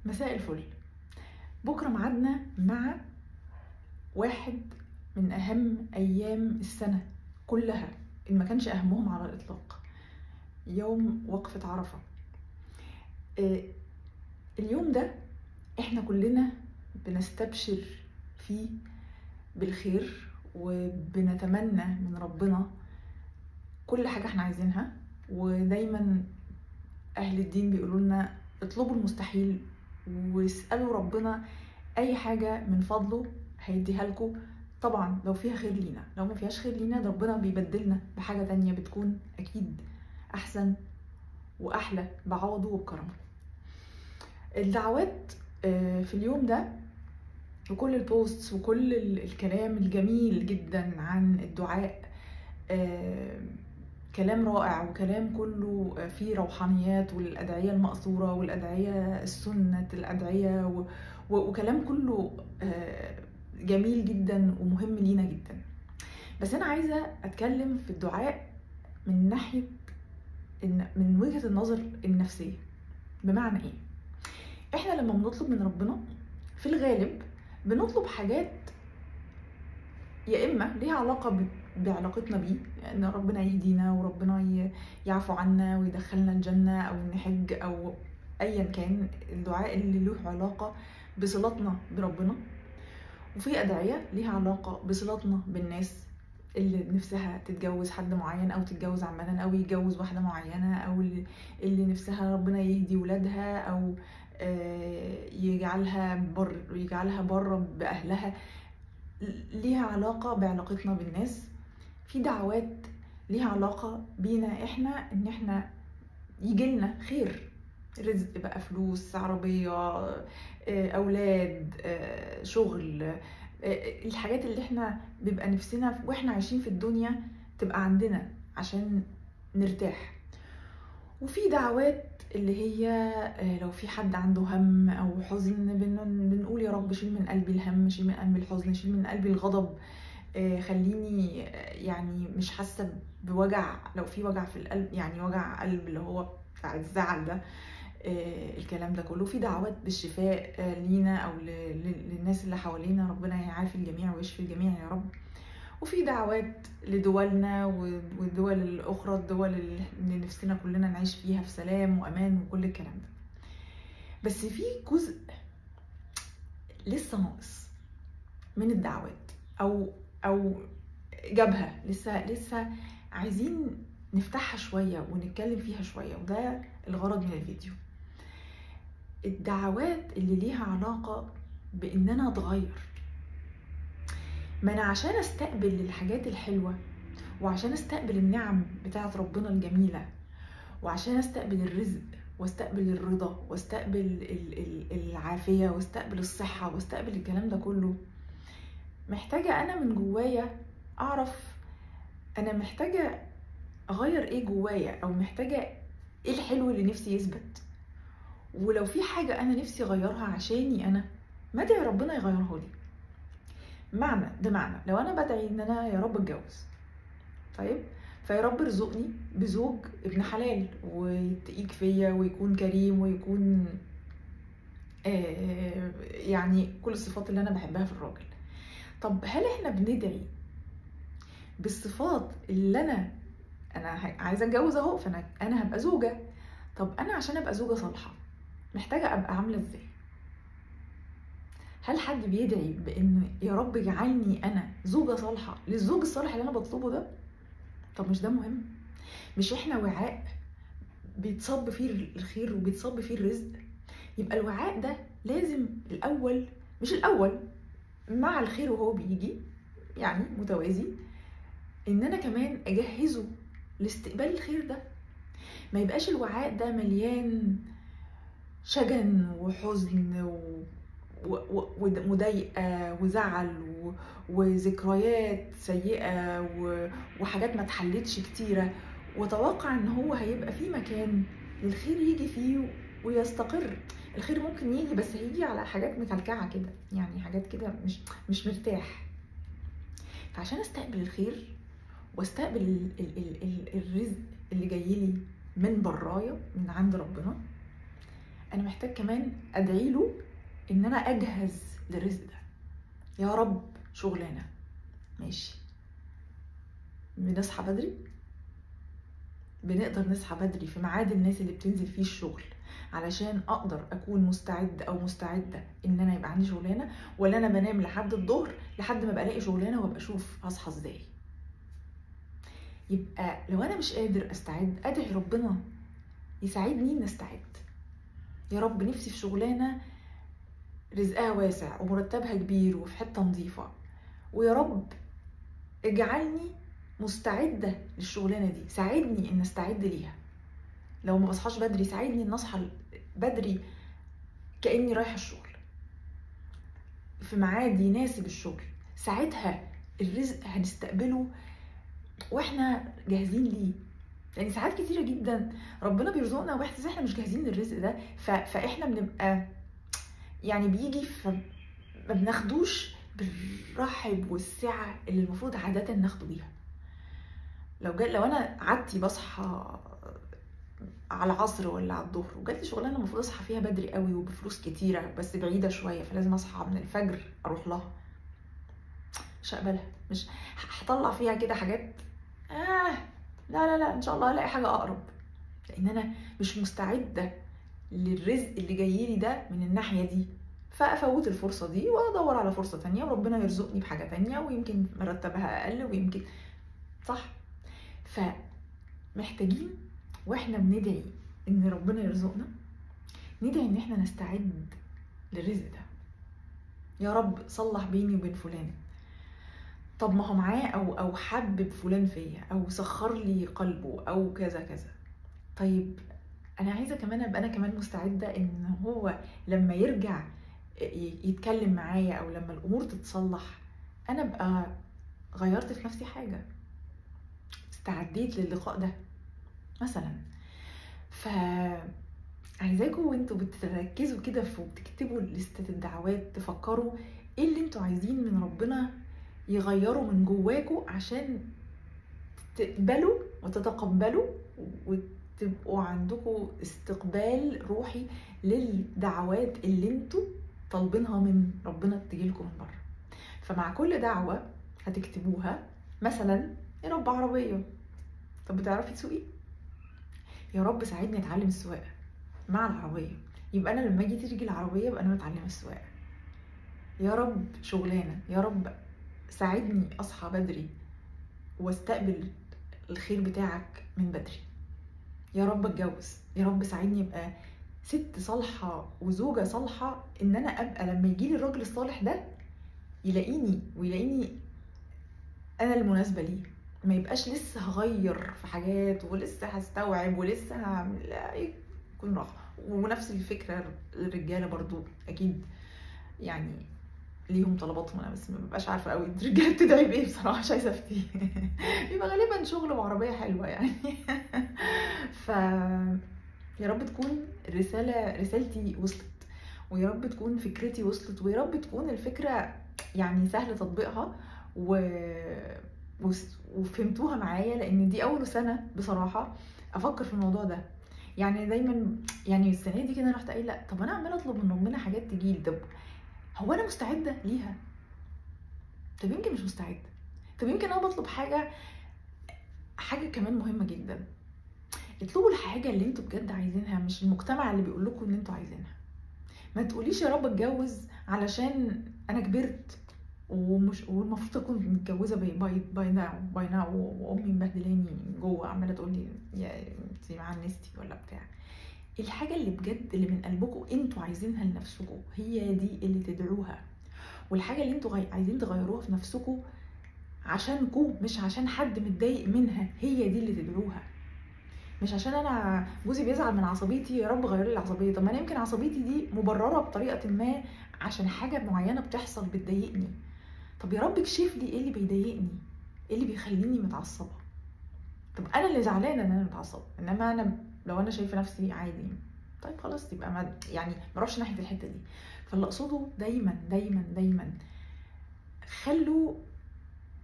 مساء الفل. بكرة ميعادنا مع واحد من أهم أيام السنة كلها، إن ما كانش أهمهم على الإطلاق، يوم وقفة عرفة. اليوم ده إحنا كلنا بنستبشر فيه بالخير، وبنتمنى من ربنا كل حاجة إحنا عايزينها. ودايما أهل الدين بيقولوا لنا اطلبوا المستحيل واسألوا ربنا أي حاجة من فضله هيديها لكم، طبعا لو فيها خير لينا. لو ما فيهاش خير لينا ربنا بيبدلنا بحاجة تانية بتكون أكيد أحسن وأحلى بعوضه وبكرمه. الدعوات في اليوم ده وكل البوستس وكل الكلام الجميل جدا عن الدعاء كلام رائع، وكلام كله فيه روحانيات، والأدعية المأثورة والأدعية السنة الأدعية وكلام كله جميل جدا ومهم لينا جدا. بس أنا عايزة أتكلم في الدعاء من ناحية من وجهة النظر النفسية. بمعنى إيه؟ إحنا لما بنطلب من ربنا في الغالب بنطلب حاجات يا إما ليها علاقة بعلاقتنا بيه، ان ربنا يهدينا وربنا يعفو عنا ويدخلنا الجنة او نحج او ايا كان الدعاء اللي له علاقة بصلاتنا بربنا. وفي ادعية ليها علاقة بصلاتنا بالناس اللي نفسها تتجوز حد معين او تتجوز عامة او يتجوز واحدة معينة، او اللي نفسها ربنا يهدي ولادها او يجعلها بره باهلها، ليها علاقة بعلاقتنا بالناس. في دعوات ليها علاقة بينا احنا، ان احنا يجيلنا خير، رزق بقى، فلوس، عربية، اولاد، شغل، الحاجات اللي احنا بيبقى نفسنا واحنا عايشين في الدنيا تبقى عندنا عشان نرتاح. وفي دعوات اللي هي لو في حد عنده هم او حزن بنقول يا رب شيل من قلبي الهم، شيل من قلبي الحزن، شيل من قلبي الغضب، خليني يعني مش حاسه بوجع لو في وجع في القلب، يعني وجع قلب اللي هو بتاع الزعل ده. الكلام ده كله. في دعوات بالشفاء لينا او للناس اللي حوالينا، ربنا يعافي الجميع ويشفي الجميع يا رب. وفي دعوات لدولنا والدول الاخرى، الدول اللي نفسنا كلنا نعيش فيها في سلام وامان وكل الكلام ده. بس في جزء لسه ناقص من الدعوات او جبهة لسه عايزين نفتحها شوية ونتكلم فيها شوية، وده الغرض من الفيديو. الدعوات اللي ليها علاقة بان انا اتغير. ما انا عشان استقبل الحاجات الحلوة، وعشان استقبل النعم بتاعت ربنا الجميلة، وعشان استقبل الرزق واستقبل الرضا واستقبل العافية واستقبل الصحة واستقبل الكلام ده كله، محتاجة انا من جوايا اعرف انا محتاجة اغير ايه جوايا، او محتاجة ايه الحلو اللي نفسي يثبت. ولو في حاجة انا نفسي اغيرها عشاني انا، ما ادعي ربنا يغيرها لي. بمعنى لو انا بدعي ان انا يا رب اتجوز، طيب فيا رب ارزقني بزوج ابن حلال ويتقيك فيا ويكون كريم ويكون يعني كل الصفات اللي انا بحبها في الراجل. طب هل احنا بندعي بالصفات اللي انا عايزه اتجوز اهو، فانا هبقى زوجه؟ طب انا عشان ابقى زوجه صالحه محتاجه ابقى عامله ازاي؟ هل حد بيدعي بان يا رب اجعلني انا زوجه صالحه للزوج الصالح اللي انا بطلبه ده؟ طب مش ده مهم؟ مش احنا وعاء بيتصب فيه الخير وبيتصب فيه الرزق؟ يبقى الوعاء ده لازم مش الاول مع الخير وهو بيجي يعني متوازي، ان انا كمان اجهزه لاستقبال الخير ده. ما يبقاش الوعاء ده مليان شجن وحزن ومضايقه وزعل وذكريات سيئه وحاجات ما اتحلتش كتيره، وتوقع ان هو هيبقى في مكان للخير يجي فيه ويستقر. الخير ممكن يجي بس هيجي على حاجات مكلكعه كده، يعني حاجات كده مش مرتاح. فعشان استقبل الخير واستقبل الرزق اللي جاي لي من برايا من عند ربنا، انا محتاج كمان ادعي له ان انا اجهز للرزق ده. يا رب شغلانه ماشي، بنصحى بدري، بنقدر نصحى بدري في ميعاد الناس اللي بتنزل فيه الشغل علشان اقدر اكون مستعد او مستعده ان انا يبقى عندي شغلانه، ولا انا بنام لحد الظهر لحد ما ابقى الاقي شغلانه وابقى اشوف هصحى ازاي؟ يبقى لو انا مش قادر استعد، ادعي ربنا يساعدني ان استعد. يا رب نفسي في شغلانه رزقها واسع ومرتبها كبير وفي حته نظيفه، ويا رب اجعلني مستعده للشغلانه دي، ساعدني ان استعد ليها. لو ما بصحاش بدري ساعدني ان اصحى بدري كاني رايحه الشغل في ميعاد يناسب الشغل. ساعتها الرزق هنستقبله واحنا جاهزين ليه. يعني ساعات كتيره جدا ربنا بيرزقنا واحنا احنا مش جاهزين للرزق ده، فاحنا بنبقى يعني بيجي فما بناخدوش بالرحب والسعه اللي المفروض عاده ناخده بيها. لو انا عادتي بصحى على العصر ولا على الظهر وجات لي شغلانه المفروض اصحى فيها بدري قوي وبفلوس كتيره بس بعيده شويه، فلازم اصحى من الفجر اروح لها، مش هقبلها. مش هطلع فيها كده حاجات لا لا لا، ان شاء الله الاقي حاجه اقرب، لان انا مش مستعده للرزق اللي جاي لي ده من الناحيه دي، فافوت الفرصه دي وادور على فرصه تانية وربنا يرزقني بحاجه تانية ويمكن مرتبها اقل ويمكن صح. فمحتاجين واحنا بندعي ان ربنا يرزقنا ندعي ان احنا نستعد للرزق ده. يا رب صلح بيني وبين فلان، طب ما هو معاه او حبب فلان فيا او سخر لي قلبه او كذا كذا. طيب انا عايزه كمان ابقى انا كمان مستعده ان هو لما يرجع يتكلم معايا او لما الامور تتصلح انا ابقى غيرت في نفسي حاجه، استعديت للقاء ده مثلا. عايزاكم وانتوا بتركزوا كده وبتكتبوا لستة الدعوات تفكروا ايه اللي انتوا عايزين من ربنا يغيروا من جواكوا عشان تقبلوا وتتقبلوا وتبقوا عندكم استقبال روحي للدعوات اللي انتوا طالبينها من ربنا تجيلكم من بره. فمع كل دعوة هتكتبوها مثلا يا رب عربية، طب بتعرفي تسوقي؟ يا رب ساعدني اتعلم السواقة مع العربية، يبقى انا لما اجي تيجي العربية يبقى انا متعلمة السواقة. يا رب شغلانة، يا رب ساعدني اصحى بدري واستقبل الخير بتاعك من بدري. يا رب اتجوز، يا رب ساعدني ابقى ست صالحة وزوجة صالحة، ان انا ابقى لما يجيلي الراجل الصالح ده ويلاقيني انا المناسبة ليه، ما يبقاش لسه هغير في حاجات ولسه هستوعب ولسه هعمل، لا يكون راحة. ونفس الفكرة الرجالة برضو اكيد يعني ليهم طلباتهم، انا بس ما ببقاش عارفه قوي الرجاله بتدعي بايه بصراحه، مش عايزه افتي. يبقى غالبا شغل وعربيه حلوه يعني. ف يا رب تكون رسالتي وصلت، ويا رب تكون فكرتي وصلت، ويا رب تكون الفكره يعني سهل تطبيقها وفهمتوها معايا، لان دي اول سنه بصراحه افكر في الموضوع ده. يعني دايما يعني السنه دي كده رحت قايله طب انا عماله اطلب من ربنا حاجات تجيلي، طب هو انا مستعده ليها؟ طب يمكن مش مستعده، طب يمكن انا بطلب حاجه كمان مهمه جدا. اطلبوا الحاجه اللي انتوا بجد عايزينها، مش المجتمع اللي بيقول لكم ان انتوا عايزينها. ما تقوليش يا رب اتجوز علشان انا كبرت والمفروض اكون متجوزه باي ناو وامي مبهدلاني جوه عماله تقول لي يا انتي معنستي ولا بتاع. الحاجه اللي بجد اللي من قلبكم انتوا عايزينها لنفسكم هي دي اللي تدعوها، والحاجه اللي انتوا عايزين تغيروها في نفسكم عشانكم مش عشان حد متضايق منها هي دي اللي تدعوها. مش عشان انا جوزي بيزعل من عصبيتي يا رب غير لي العصبيه، طب ما انا يمكن عصبيتي دي مبرره بطريقه ما عشان حاجه معينه بتحصل بتضايقني، طب يا رب اكشف لي ايه اللي بيضايقني، ايه اللي بيخليني متعصبه. طب انا اللي زعلانه ان انا متعصبه، انما انا لو انا شايفه نفسي عادي طيب خلاص يبقى ما اروحش ناحيه الحته دي. فاللي اقصده دايما دايما دايما خلوا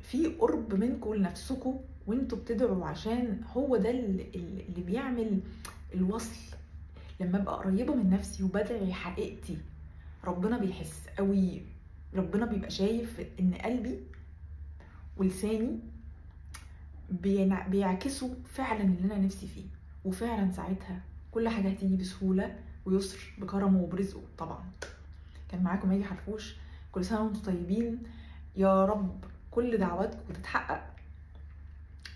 في قرب منكم لنفسكم وانتوا بتدعوا، عشان هو ده اللي بيعمل الوصل. لما ابقى قريبه من نفسي وبدعي حقيقتي، ربنا بيحس قوي، ربنا بيبقى شايف ان قلبي ولساني بيعكسوا فعلا اللي انا نفسي فيه، وفعلا ساعتها كل حاجه هتيجي بسهوله ويسر بكرمه وبرزقه طبعا. كان معاكم ماجي حرفوش، كل سنه وانتم طيبين، يا رب كل دعواتكم تتحقق،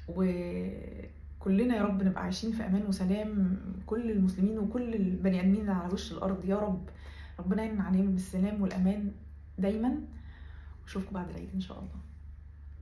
وكلنا يا رب نبقى عايشين في امان وسلام، كل المسلمين وكل البني ادمين على وش الارض يا رب. ربنا يمن عليهم بالسلام والامان دايما، واشوفكم بعد العيد ان شاء الله.